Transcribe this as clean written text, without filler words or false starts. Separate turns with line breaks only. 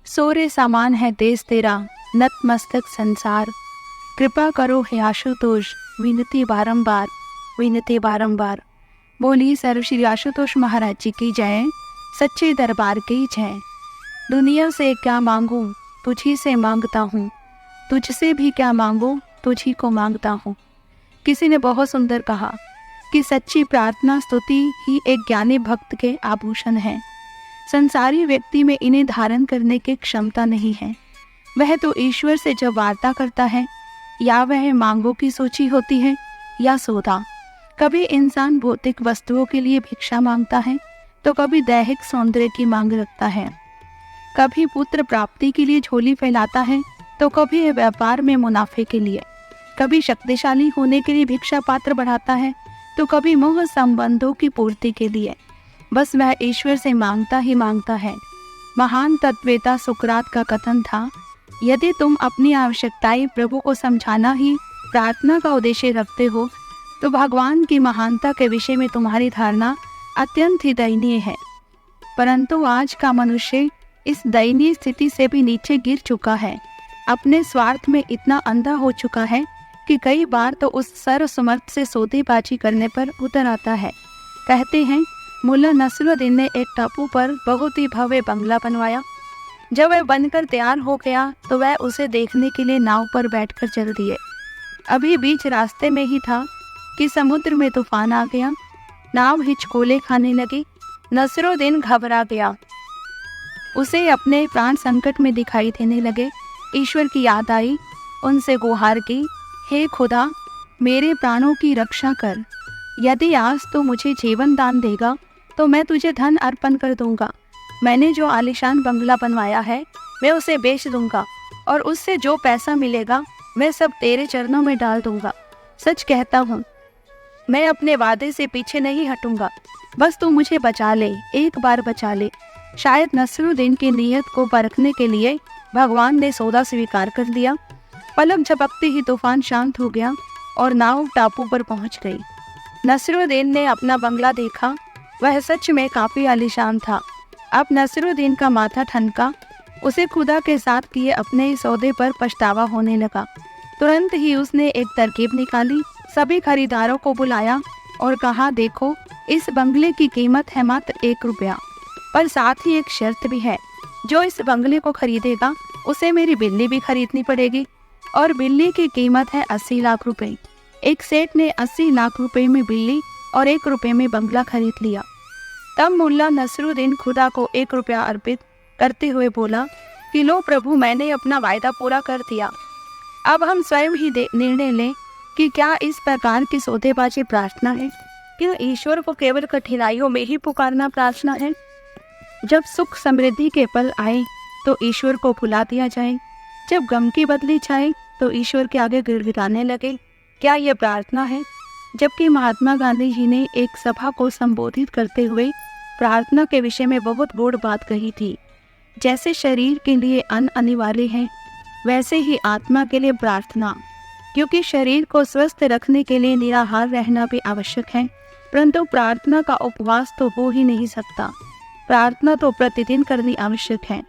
सोरे सामान है देश तेरा, नतमस्तक संसार। कृपा करो हे आशुतोष, विनती बारंबार, विनती बारंबार। बोली सर्व श्री आशुतोष महाराज जी की जय, सच्चे दरबार की जय। दुनिया से क्या मांगूं, तुझी से मांगता हूँ, तुझसे भी क्या मांगूं, तुझी को मांगता हूँ। किसी ने बहुत सुंदर कहा कि सच्ची प्रार्थना स्तुति ही एक ज्ञानी भक्त के आभूषण है। संसारी व्यक्ति में इन्हें धारण करने की क्षमता नहीं है। वह तो ईश्वर से जब वार्ता करता है, या वह मांगों की सूची होती है या सौदा। कभी इंसान भौतिक वस्तुओं के लिए भिक्षा मांगता है, तो कभी दैहिक सौंदर्य की मांग रखता है। कभी पुत्र प्राप्ति के लिए झोली फैलाता है, तो कभी व्यापार में मुनाफे के लिए। कभी शक्तिशाली होने के लिए भिक्षा पात्र बढ़ाता है, तो कभी मोह संबंधों की पूर्ति के लिए। बस वह ईश्वर से मांगता ही मांगता है। महान तत्ववेता सुकरात का कथन था, यदि तुम अपनी आवश्यकताएं प्रभु को समझाना ही प्रार्थना का उद्देश्य रखते हो, तो भगवान की महानता के विषय में तुम्हारी धारणा अत्यंत ही दयनीय है। परंतु आज का मनुष्य इस दयनीय स्थिति से भी नीचे गिर चुका है। अपने स्वार्थ में इतना अंधा हो चुका है कि कई बार तो उस सर्वसमर्थ से सौदेबाजी करने पर उतर आता है। कहते हैं, मुल्ला नसरुद्दीन ने एक टापू पर बहुत ही भव्य बंगला बनवाया। जब वह बनकर तैयार हो गया तो वह उसे देखने के लिए नाव पर बैठकर चल दिए। अभी बीच रास्ते में ही था कि समुद्र में तूफान आ गया। नाव हिचकोले खाने लगी। नसरुद्दीन घबरा गया। उसे अपने प्राण संकट में दिखाई देने लगे। ईश्वर की याद आई। उनसे गुहार की, हे खुदा, मेरे प्राणों की रक्षा कर। यदि आज तो मुझे जीवन दान देगा तो मैं तुझे धन अर्पण कर दूंगा। मैंने जो आलीशान बंगला बनवाया है मैं उसे बेच दूंगा, और उससे जो पैसा मिलेगा मैं सब तेरे चरणों में डाल दूंगा। सच कहता हूँ, मैं अपने वादे से पीछे नहीं हटूंगा। बस तू मुझे बचा ले, एक बार बचा ले। शायद नसरुद्दीन की नीयत को परखने के लिए भगवान ने सौदा स्वीकार कर लिया। पलक झपकते ही तूफान शांत हो गया और नाव टापू पर पहुंच गई। नसरुद्दीन ने अपना बंगला देखा। वह सच में काफी आलीशान था। अब नसरुद्दीन का माथा ठनका। उसे खुदा के साथ किए अपने इस सौदे पर पछतावा होने लगा। तुरंत ही उसने एक तरकीब निकाली। सभी खरीदारों को बुलाया और कहा, देखो, इस बंगले की कीमत है मात्र 1 रुपया, पर साथ ही एक शर्त भी है। जो इस बंगले को खरीदेगा उसे मेरी बिल्ली भी खरीदनी पड़ेगी, और बिल्ली की कीमत है 80 लाख रुपए। एक सेठ ने 80 लाख रुपए में बिल्ली और 1 रुपये में बंगला खरीद लिया। तब मुल्ला नसरुद्दीन खुदा को 1 रुपया अर्पित करते हुए बोला कि लो प्रभु, मैंने अपना वायदा पूरा कर दिया। अब हम स्वयं ही निर्णय लें कि क्या इस प्रकार की सौदेबाजी प्रार्थना है? क्या ईश्वर को केवल कठिनाइयों में ही पुकारना प्रार्थना है? जब सुख समृद्धि के पल आए तो ईश्वर को भुला दिया जाए, जब गम की बदली छाए तो ईश्वर के आगे गिड़गिड़ाने लगे, क्या यह प्रार्थना है? जबकि महात्मा गांधी जी ने एक सभा को संबोधित करते हुए प्रार्थना के विषय में बहुत गूढ़ बात कही थी। जैसे शरीर के लिए अन्न अनिवार्य है, वैसे ही आत्मा के लिए प्रार्थना, क्योंकि शरीर को स्वस्थ रखने के लिए निराहार रहना भी आवश्यक है, परंतु प्रार्थना का उपवास तो हो ही नहीं सकता। प्रार्थना तो प्रतिदिन करनी आवश्यक है।